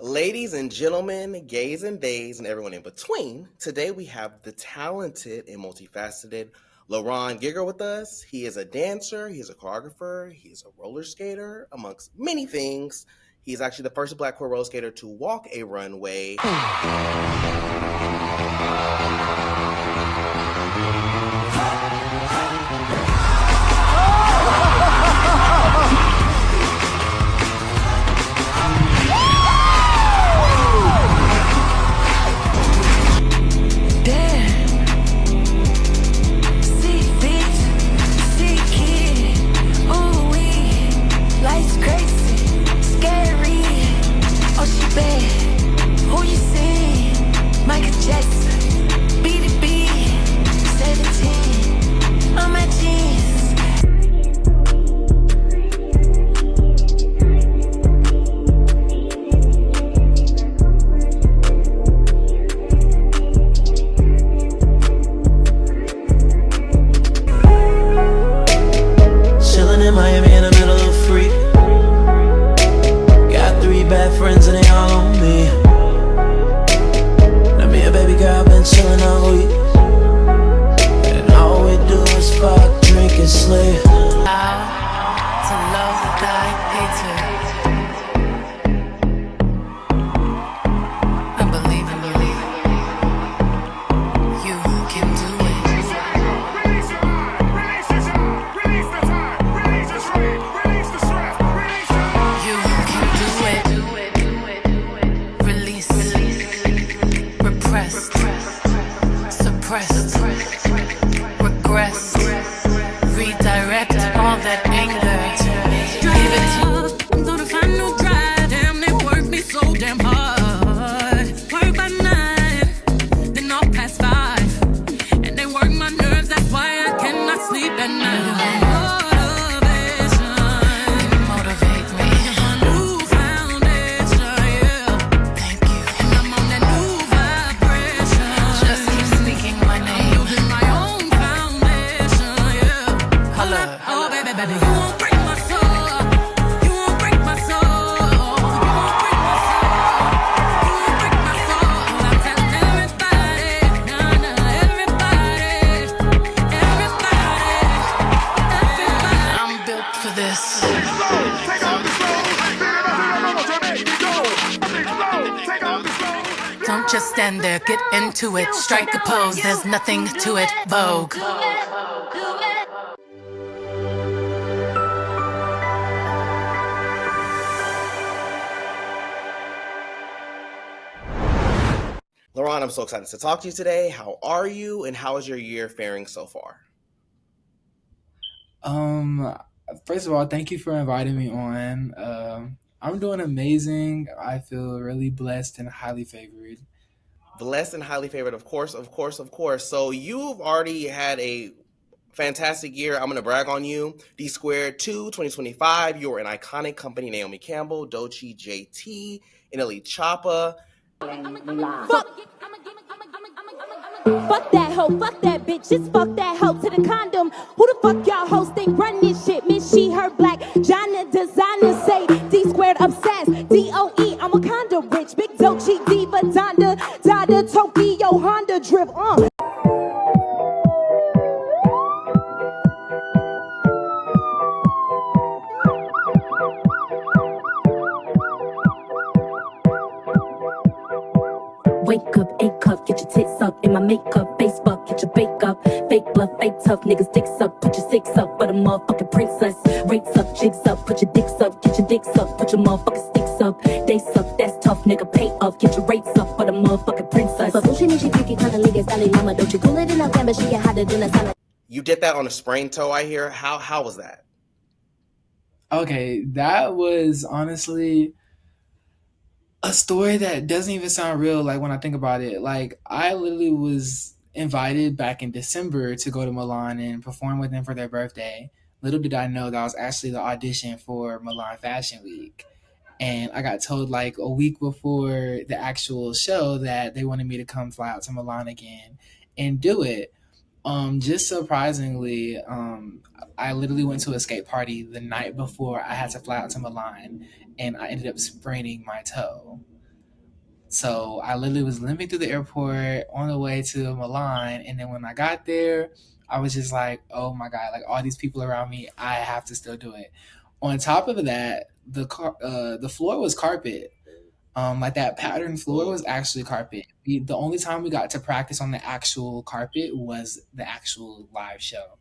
Ladies and gentlemen, gays and days, and everyone in between, today we have the talented and multifaceted Laron Gigger with us. He is a dancer, he is a choreographer, he is a roller skater, amongst many things. He is actually the first Black queer roller skater to walk a runway. Don't just stand there, get into it. Strike a pose, there's nothing to it. Vogue. Laron, I'm so excited to talk to you today. How are you, and how is your year faring so far? First of all, thank you for inviting me on. I'm doing amazing. I feel really blessed and highly favored. Blessed and highly favored, of course. So you've already had a fantastic year. I'm going to brag on you. D Squared 2 2025. You're an iconic company. Naomi Campbell, Doechii, JT, Inali Choppa. Milan. Fuck that hoe, fuck that bitch, just fuck that hoe to the condom. Who the fuck y'all hoes think run this shit? Miss she, her, black, Jana, designer, say D Squared obsessed, DOE, I'm Wakanda rich, big Doechii, diva, Dada, Tokyo, Honda, drip, Wake up, A cup, get your tits up in my makeup, Facebook, get your bake up, fake bluff, fake tough, niggas dicks up, put your six up, but a motherfucking princess, rates up, jigs up, put your dicks up, get your dicks up, put your motherfucking sticks up, they suck, that's tough, nigga, pay up, get your rates up, but a motherfucking princess. You did that on a sprained toe, I hear. How was that? Okay, that was honestly a story that doesn't even sound real, like when I think about it. Like, I literally was invited back in December to go to Milan and perform with them for their birthday. Little did I know that was actually the audition for Milan Fashion Week. And I got told like a week before the actual show that they wanted me to come fly out to Milan again and do it. Just surprisingly, I literally went to a skate party the night before I had to fly out to Milan, and I ended up spraining my toe. So I literally was limping through the airport on the way to Milan, and then when I got there, I was just like, "Oh my god! Like all these people around me, I have to still do it." On top of that, the floor was carpet. Like that pattern floor was actually carpet. The only time we got to practice on the actual carpet was the actual live show.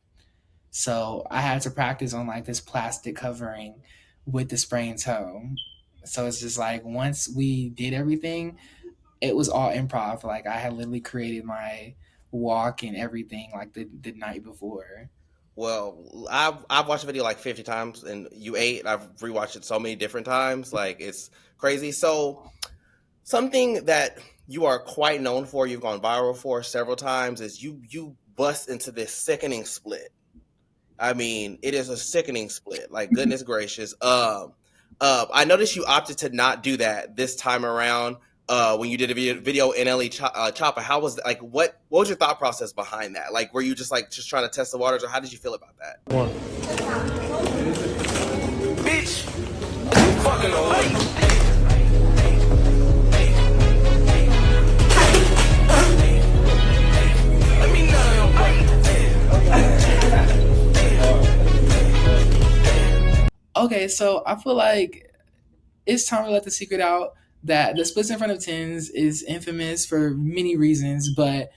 So I had to practice on like this plastic covering with the spray and toe. So it's just like once we did everything, it was all improv. Like I had literally created my walk and everything like the night before. Well, I've watched the video like 50 times, and you ate. I've rewatched it so many different times. Like it's crazy. So something that you are quite known for, you've gone viral for several times, is you bust into this sickening split. I mean, it is a sickening split. Like goodness gracious. I noticed you opted to not do that this time around. When you did a video in Chopper, how was that? Like what was your thought process behind that? Like, were you just trying to test the waters, or how did you feel about that? Bitch, fucking away. Let me know. Okay, so I feel like it's time to let the secret out that the splits in front of tens is infamous for many reasons, but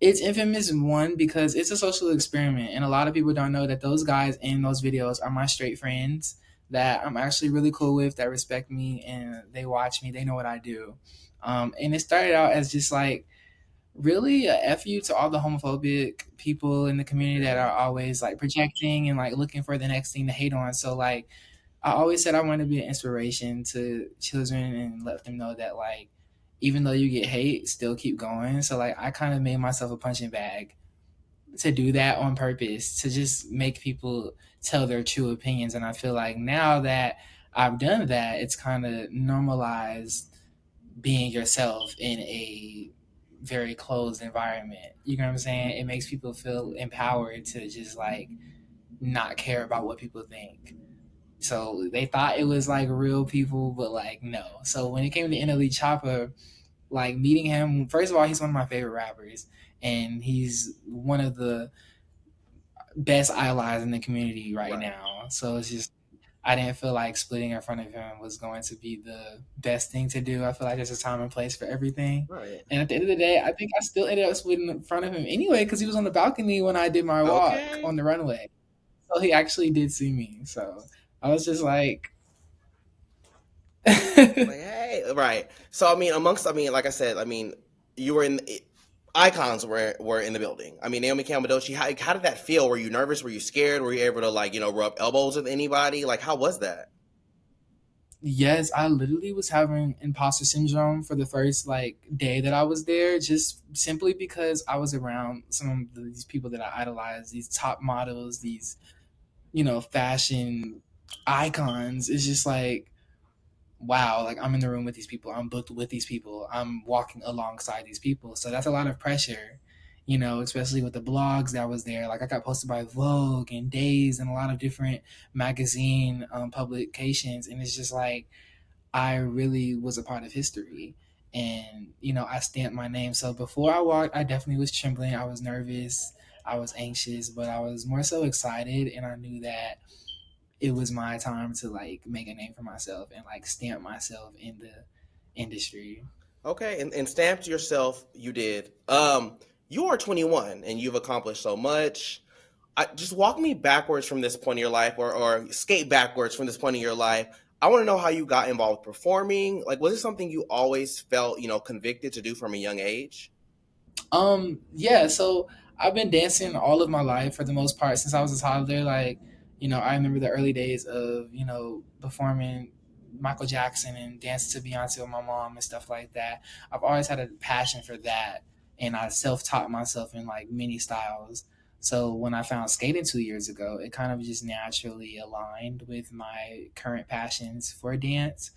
it's infamous one because it's a social experiment, and a lot of people don't know that those guys in those videos are my straight friends that I'm actually really cool with, that respect me and they watch me, they know what I do. And it started out as just like really a F you to all the homophobic people in the community that are always like projecting and like looking for the next thing to hate on. So like I always said I want to be an inspiration to children and let them know that like even though you get hate, still keep going. So like I kind of made myself a punching bag to do that on purpose, to just make people tell their true opinions. And I feel like now that I've done that, it's kind of normalized being yourself in a very closed environment. You know what I'm saying? It makes people feel empowered to just like not care about what people think. So they thought it was like real people, but like no. So when it came to NLE Choppa, like meeting him, first of all, he's one of my favorite rappers, and he's one of the best allies in the community right now. So it's just I didn't feel like splitting in front of him was going to be the best thing to do. I feel like there's a time and place for everything. Right. And at the end of the day, I think I still ended up splitting in front of him anyway because he was on the balcony when I did my walk Okay. on the runway. So he actually did see me. So I was just like, Like, hey, right. So like I said, you were in icons were in the building. I mean, Naomi Campbell, how did that feel? Were you nervous? Were you scared? Were you able to rub elbows with anybody? Like, how was that? yes, I literally was having imposter syndrome for the first like day that I was there, just simply because I was around some of these people that I idolize, these top models, these fashion icons. It's just like wow, like I'm in the room with these people, I'm booked with these people, I'm walking alongside these people. So that's a lot of pressure, especially with the blogs that was there. Like I got posted by Vogue and Days and a lot of different magazine publications. And it's just like, I really was a part of history. And, I stamped my name. So before I walked, I definitely was trembling. I was nervous. I was anxious, but I was more so excited. And I knew that it was my time to like make a name for myself and like stamp myself in the industry. Okay, and stamped yourself. You did. You are 21 and you've accomplished so much. Just walk me backwards from this point in your life, or skate backwards from this point in your life. I want to know how you got involved with performing. Like, was it something you always felt, convicted to do from a young age? Yeah, so I've been dancing all of my life for the most part since I was a toddler. Like, I remember the early days of, performing Michael Jackson and dancing to Beyonce with my mom and stuff like that. I've always had a passion for that, and I self-taught myself in like many styles. So when I found skating 2 years ago, it kind of just naturally aligned with my current passions for dance.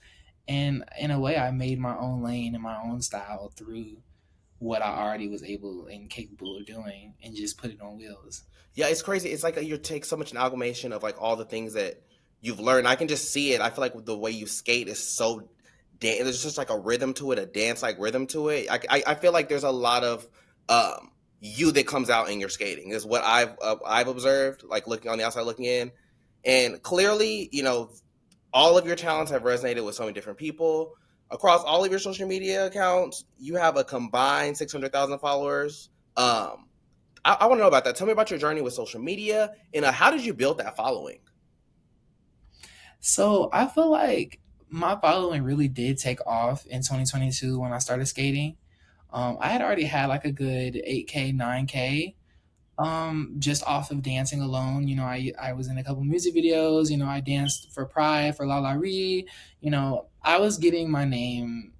And in a way, I made my own lane and my own style through what I already was able and capable of doing and just put it on wheels. Yeah, it's crazy. It's like you take so much an amalgamation of like all the things that you've learned. I can just see it. I feel like the way you skate is so there's just like a rhythm to it, a dance like rhythm to it. I feel like there's a lot of you that comes out in your skating is what I've observed, like looking on the outside looking in, and clearly, all of your talents have resonated with so many different people across all of your social media accounts. You have a combined 600,000 followers. I want to know about that. Tell me about your journey with social media, and how did you build that following? So I feel like my following really did take off in 2022 when I started skating. I had already had like a good 8K, 9K, just off of dancing alone. I was in a couple music videos. I danced for Pride, for La La Ree. I was getting my name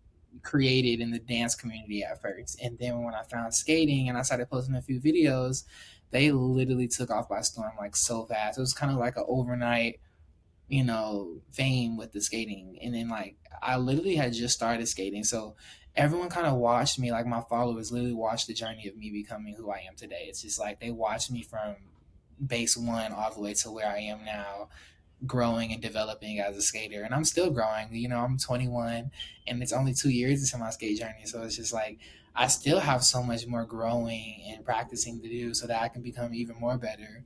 created in the dance community at first. And then when I found skating and I started posting a few videos, they literally took off by storm like so fast. It was kind of like an overnight fame with the skating. And then like I literally had just started skating. So everyone kind of watched me, like my followers literally watched the journey of me becoming who I am today. It's just like they watched me from base one all the way to where I am now, growing and developing as a skater. And I'm still growing. I'm 21 and it's only 2 years into my skate journey. So it's just like I still have so much more growing and practicing to do so that I can become even more better.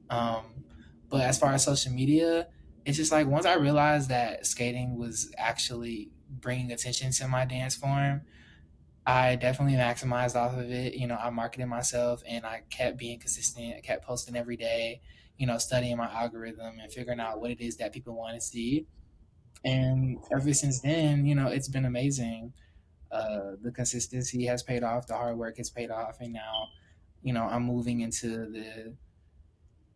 Um, but as far as social media, it's just like once I realized that skating was actually bringing attention to my dance form, I definitely maximized off of it. I marketed myself and I kept being consistent. I kept posting every day, studying my algorithm and figuring out what it is that people want to see. And ever since then, it's been amazing. The consistency has paid off, the hard work has paid off, and now, I'm moving into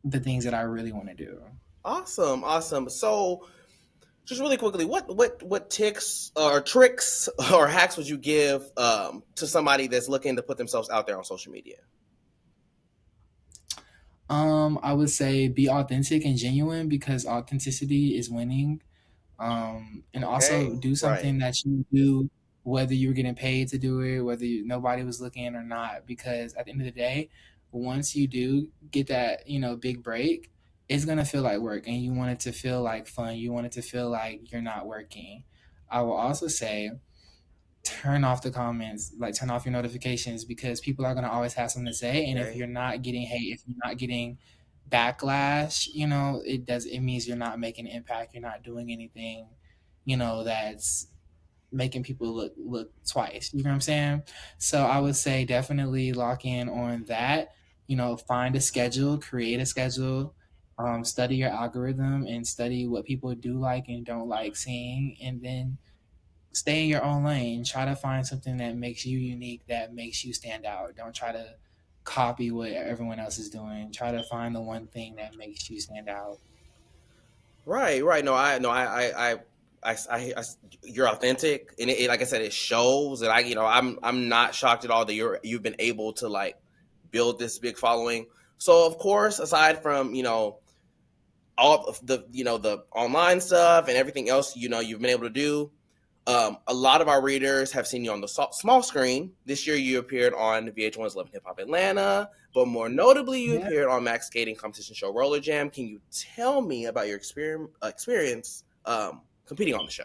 the things that I really want to do. Awesome, awesome. So, just really quickly, what ticks or tricks or hacks would you give to somebody that's looking to put themselves out there on social media? I would say be authentic and genuine because authenticity is winning. And also Okay, do right. something that you do, whether you're getting paid to do it, whether nobody was looking or not. Because at the end of the day, once you do get that, big break, it's gonna feel like work, and you want it to feel like fun. You want it to feel like you're not working. I will also say turn off the comments, like turn off your notifications because people are gonna always have something to say. And if Okay. you're not getting hate, if you're not getting backlash, it means you're not making an impact. You're not doing anything, that's making people look twice. You know what I'm saying? So I would say definitely lock in on that. Find a schedule, create a schedule, study your algorithm and study what people do like and don't like seeing, and then stay in your own lane. Try to find something that makes you unique, that makes you stand out. Don't try to copy what everyone else is doing. Try to find the one thing that makes you stand out. Right, right. No, I, no, I you're authentic, and like I said, it shows. And I'm not shocked at all that you've been able to like build this big following. So, of course, aside from all of the the online stuff and everything else you've been able to do, a lot of our readers have seen you on the small screen. This year, you appeared on VH1's Love and Hip Hop Atlanta, but more notably, you Yeah. appeared on Max Skating competition show Roller Jam. Can you tell me about your experience competing on the show?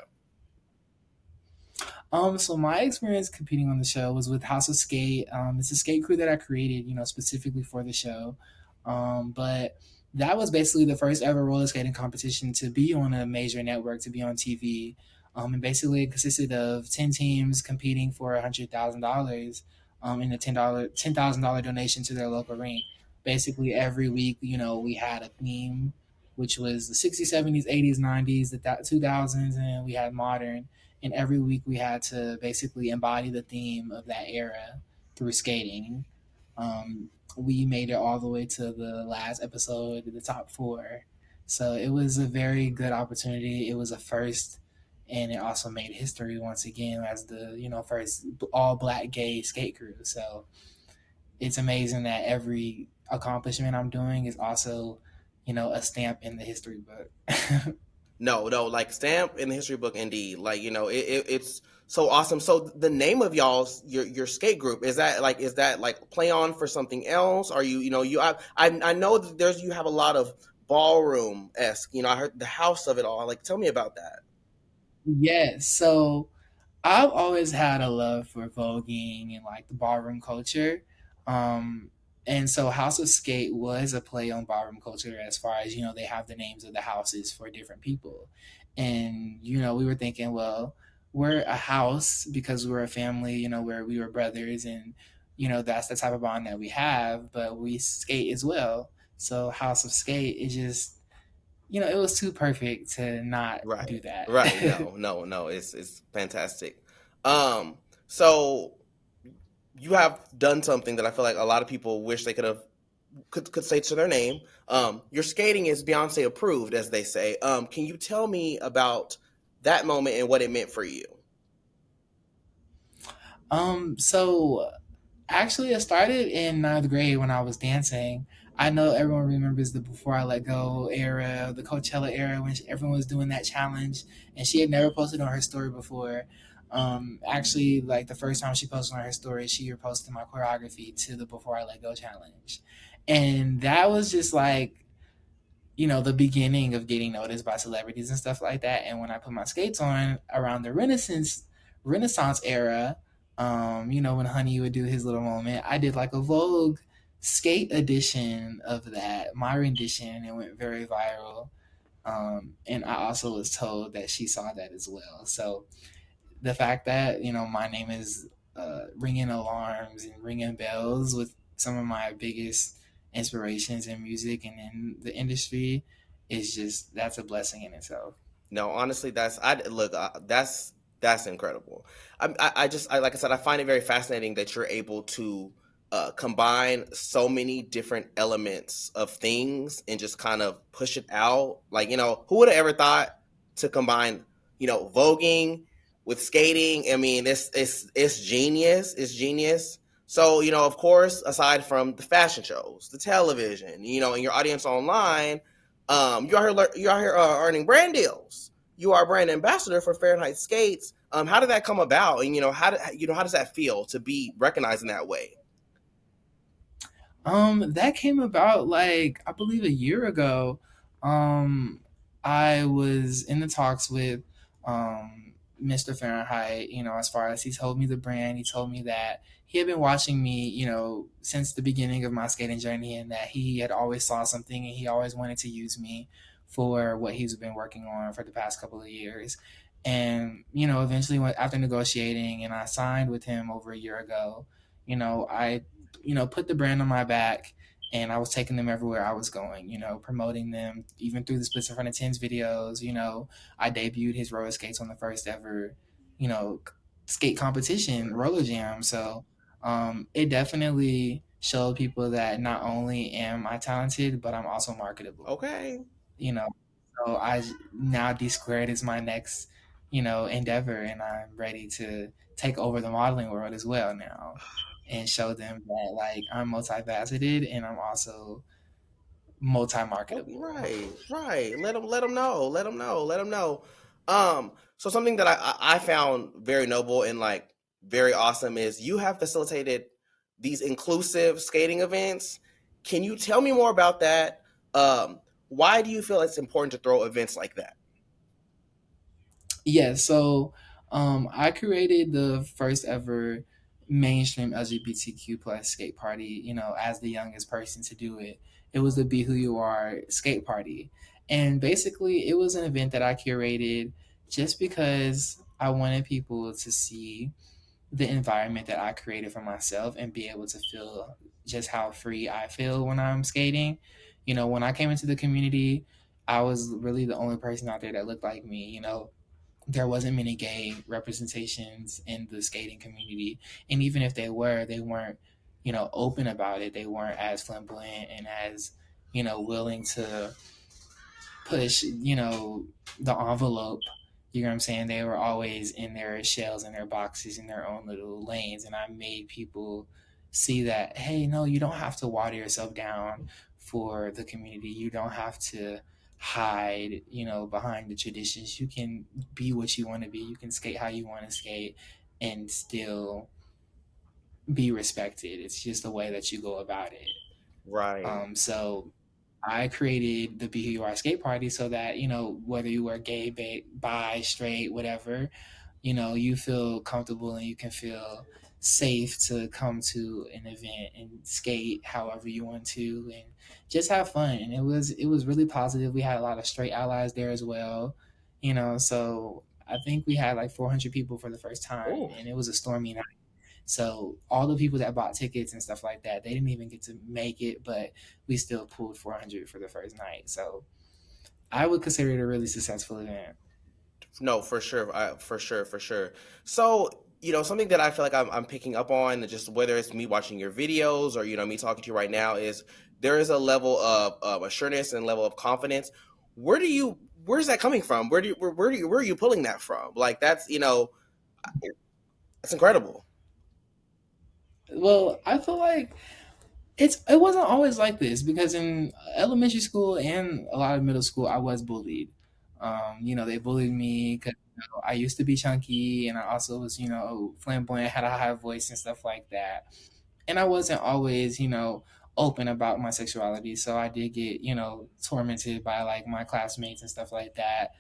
So my experience competing on the show was with House of Skate. It's a skate crew that I created, specifically for the show. But that was basically the first ever roller skating competition to be on a major network, to be on TV. And basically it consisted of 10 teams competing for $100,000 in a $10,000 donation to their local rink. Basically every week, we had a theme, which was the 60s, 70s, 80s, 90s, the 2000s, and we had modern. And every week we had to basically embody the theme of that era through skating. We made it all the way to the last episode, the top four. So it was a very good opportunity. It was a first, and it also made history once again as the first all black gay skate crew. So it's amazing that every accomplishment I'm doing is also a stamp in the history book. No, no, like stamp in the history book, indeed. Like it's so awesome. So the name of your skate group, is that like play on for something else? Are I know that you have a lot of ballroom esque. I heard the house of it all. Like, tell me about that. Yes. So I've always had a love for voguing and like the ballroom culture. Um, and so House of Skate was a play on ballroom culture as far as, they have the names of the houses for different people. And, we were thinking, well, we're a house because we're a family, where we were brothers and, that's the type of bond that we have, but we skate as well. So House of Skate is just, it was too perfect to not do Right. that. Right. No, no, no. It's fantastic. Um, so you have done something that I feel like a lot of people wish they could say to their name. Your skating is Beyonce approved, as they say. Can you tell me about that moment and what it meant for you? So actually, it started in ninth grade when I was dancing. I know everyone remembers the Before I Let Go era, the Coachella era, when everyone was doing that challenge, and she had never posted on her story before. Actually, like the first time she posted on her story, she reposted my choreography to the Before I Let Go challenge, and that was just like the beginning of getting noticed by celebrities and stuff like that. And when I put my skates on around the Renaissance era, when Honey would do his little moment, I did like a Vogue skate edition of that, my rendition, and it went very viral. And I also was told that she saw that as well. So the fact that my name is ringing alarms and ringing bells with some of my biggest inspirations in music and in the industry is just that's a blessing in itself. No, honestly, that's incredible. I like I said, I find it very fascinating that you're able to combine so many different elements of things and just kind of push it out. Like, who would have ever thought to combine, voguing with skating? I mean, it's genius. It's genius. So, of course, aside from the fashion shows, the television, and your audience online, you're out here earning brand deals. You are a brand ambassador for Fahrenheit Skates. How did that come about? And how does that feel to be recognized in that way? That came about like I believe a year ago. Um, I was in the talks with Mr. Fahrenheit. As far as he told me the brand, he told me that he had been watching me, since the beginning of my skating journey, and that he had always saw something, and he always wanted to use me for what he's been working on for the past couple of years. And eventually, after negotiating, and I signed with him over a year ago. I put the brand on my back and I was taking them everywhere I was going, promoting them even through the Splits in Front of Tens videos. I debuted his roller skates on the first ever, you know, skate competition, Roller Jam. So it definitely showed people that not only am I talented, but I'm also marketable, Okay. you know. So now D Squared is my next, endeavor, and I'm ready to take over the modeling world as well now, and show them that like I'm multifaceted and I'm also multi Oh, marketable. right, right. Let them know. Let them know. Let them know. So something that I found very noble and like very awesome is you have facilitated these inclusive skating events. Can you tell me more about that? Why do you feel it's important to throw events like that? Yeah, so I created the first ever mainstream LGBTQ plus skate party, as the youngest person to do it. It was the Be Who You Are skate party. And basically, it was an event that I curated just because I wanted people to see the environment that I created for myself and be able to feel just how free I feel when I'm skating. When I came into the community, I was really the only person out there that looked like me. There wasn't many gay representations in the skating community, and even if they weren't open about it. They weren't as flamboyant and as willing to push the envelope. You know what I'm saying? They were always in their shells and their boxes in their own little lanes, and I made people see that, hey, no, you don't have to water yourself down for the community. You don't have to hide behind the traditions. You can be what you want to be. You can skate how you want to skate and still be respected. It's just the way that you go about it. Right. So I created the Be Who You Are skate party so that, whether you were gay, bi, straight, whatever, you feel comfortable and you can feel safe to come to an event and skate however you want to and just have fun. And it was really positive. We had a lot of straight allies there as well, so I think we had like 400 people for the first time, Oh, and it was a stormy night. So all the people that bought tickets and stuff like that, they didn't even get to make it, but we still pulled 400 for the first night. So I would consider it a really successful event. no, for sure, for sure, for sure. So, something that I feel like I'm picking up on, just whether it's me watching your videos or me talking to you right now, is there is a level of assurance and level of confidence. Where's that coming from? Where are you pulling that from? Like that's incredible. Well, I feel like it wasn't always like this because in elementary school and a lot of middle school, I was bullied. They bullied me because I used to be chunky and I also was, flamboyant, had a high voice and stuff like that. And I wasn't always, open about my sexuality. So I did get, tormented by like my classmates and stuff like that.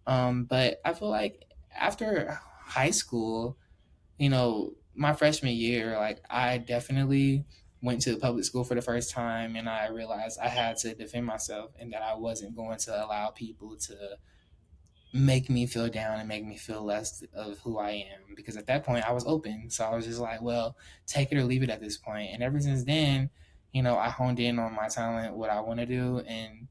But I feel like after high school, my freshman year, like I definitely went to public school for the first time and I realized I had to defend myself and that I wasn't going to allow people to make me feel down and make me feel less of who I am because at that point I was open. So I was just like, well, take it or leave it at this point. And ever since then, I honed in on my talent, what I want to do, and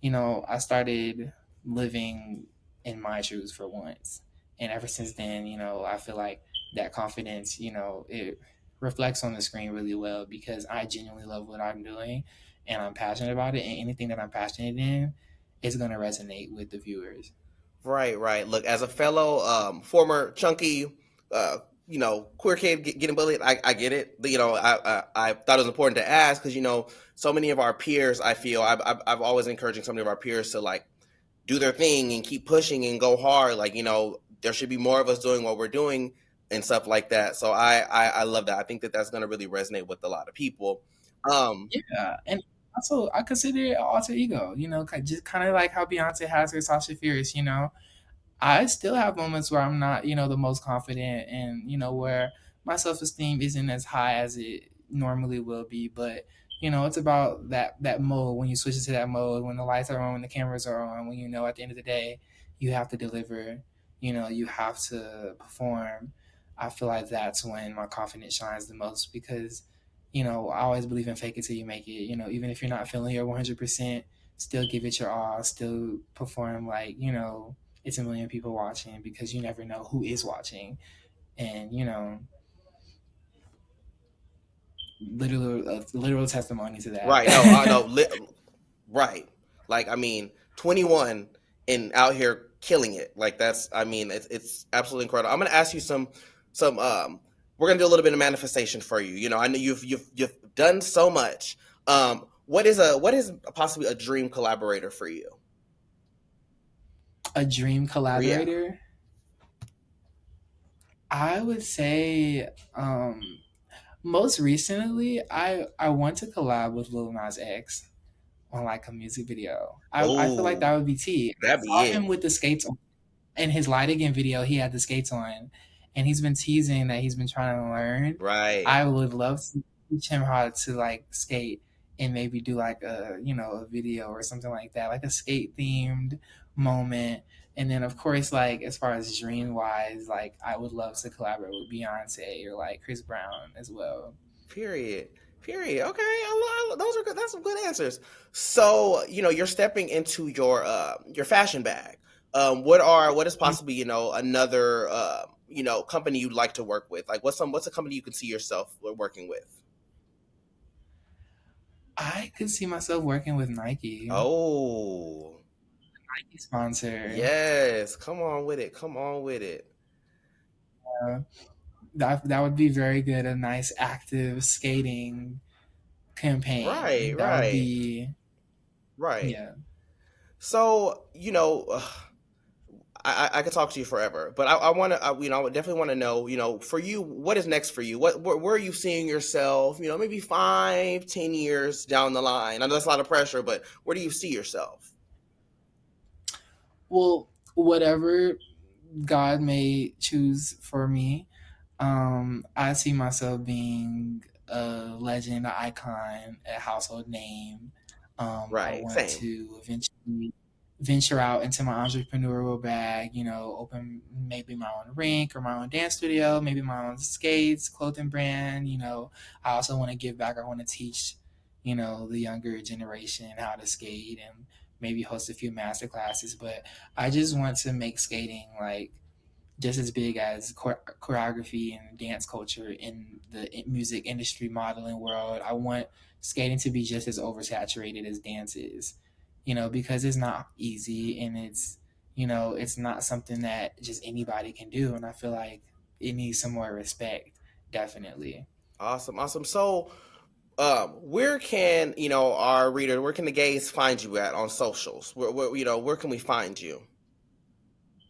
I started living in my shoes for once. And ever since then, I feel like that confidence, it reflects on the screen really well because I genuinely love what I'm doing and I'm passionate about it. And anything that I'm passionate in is going to resonate with the viewers. Right, right. Look, as a fellow former chunky, uh, queer kid getting bullied, I get it. I thought it was important to ask because so many of our peers, I feel I've always encouraging so many of our peers to like do their thing and keep pushing and go hard. Like there should be more of us doing what we're doing and stuff like that. So I love that. I think that that's going to really resonate with a lot of people. Um, Yeah. And also, I consider it an alter ego, just kind of like how Beyonce has her Sasha Fierce, I still have moments where I'm not, the most confident and, where my self esteem isn't as high as it normally will be. But, it's about that mode when you switch into that mode, when the lights are on, when the cameras are on, when at the end of the day, you have to deliver, you have to perform. I feel like that's when my confidence shines the most because, I always believe in fake it till you make it. Even if you're not feeling your 100%, still give it your all, still perform like, it's a million people watching because you never know who is watching. And, literal testimony to that. right. No, I know. Right. Like, 21 and out here killing it. Like it's absolutely incredible. I'm going to ask you some, we're going to do a little bit of manifestation for you. I know you've done so much. What is possibly a dream collaborator for you? A dream Yeah. collaborator? I would say, most recently, I want to collab with Lil Nas X on like a music video. I feel like that Oh, would be T. I that'd be saw it. him with the skates on. In his Light Again video, he had the skates on, and he's been teasing that he's been trying to learn. Right. I would love to teach him how to like skate and maybe do like a video or something like that, like a skate themed moment. And then of course, like as far as dream wise, like I would love to collaborate with Beyonce or like Chris Brown as well. Period. Period. Okay, those are good. That's some good answers. So you're stepping into your fashion bag. What is possibly another company you'd like to work with? Like what's a company you can see yourself working with? I could see myself working with Nike. Oh, Nike sponsor. yes. Come on with it. Come on with it. That would be very good. A nice active skating campaign. Right. That would Right. be Right. yeah. So I could talk to you forever, but I want to, you know, I would definitely want to know, you know, for you, what is next for you? Where are you seeing yourself? You know, maybe 5, 10 years down the line. I know that's a lot of pressure, but where do you see yourself? Well, whatever God may choose for me, I see myself being a legend, an icon, a household name. I Right, want same. to eventually venture out into my entrepreneurial bag, you know, open maybe my own rink or my own dance studio, maybe my own skates, clothing brand, you know. I also want to give back. I want to teach, you know, the younger generation how to skate and maybe host a few master classes. But I just want to make skating like just as big as choreography and dance culture in the music industry modeling world. I want skating to be just as oversaturated as dance is, you know, because it's not easy and it's, you know, it's not something that just anybody can do. And I feel like it needs some more respect, definitely. Awesome, awesome. So, where can, you know, our reader, where can the gays find you at on socials? You know, where can we find you?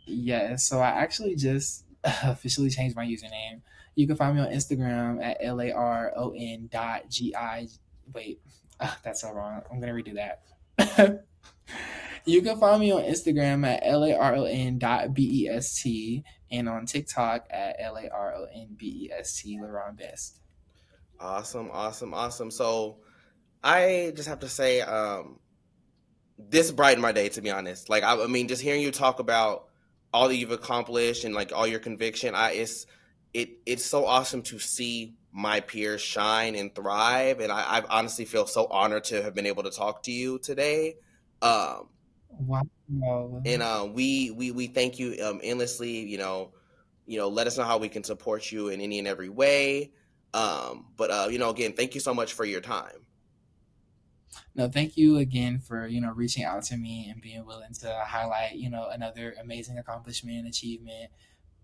Yeah, so I actually just officially changed my username. You can find me on Instagram at LARON dot GI. Wait, that's so wrong. I'm going to redo that. You can find me on Instagram at LARON dot BEST and on TikTok at LARON BEST, Laron Best. Awesome, awesome, awesome. So, I just have to say, this brightened my day, to be honest. Like, I mean, just hearing you talk about all that you've accomplished and like all your conviction, it's so awesome to see my peers shine and thrive. And I honestly feel so honored to have been able to talk to you today. Um, Wow. and we thank you endlessly. You know, let us know how we can support you in any and every way. But you know, again, thank you so much for your time. No, thank you again for, you know, reaching out to me and being willing to highlight, you know, another amazing accomplishment, achievement,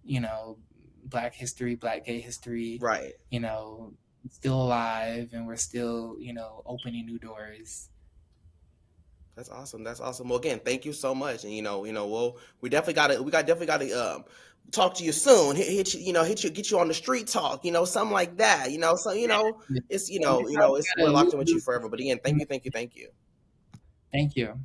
you know, Black history, Black gay history, Right. you know, still alive and we're still, you know, opening new doors. That's awesome. That's awesome. Well, again, thank you so much. And we definitely definitely got to talk to you soon. Hit you, get you on the street talk. You know, something like that. You know, so Yeah. it's Yeah, we it's we're gotta locked in with you forever. But again, thank you, thank you, thank you. thank you.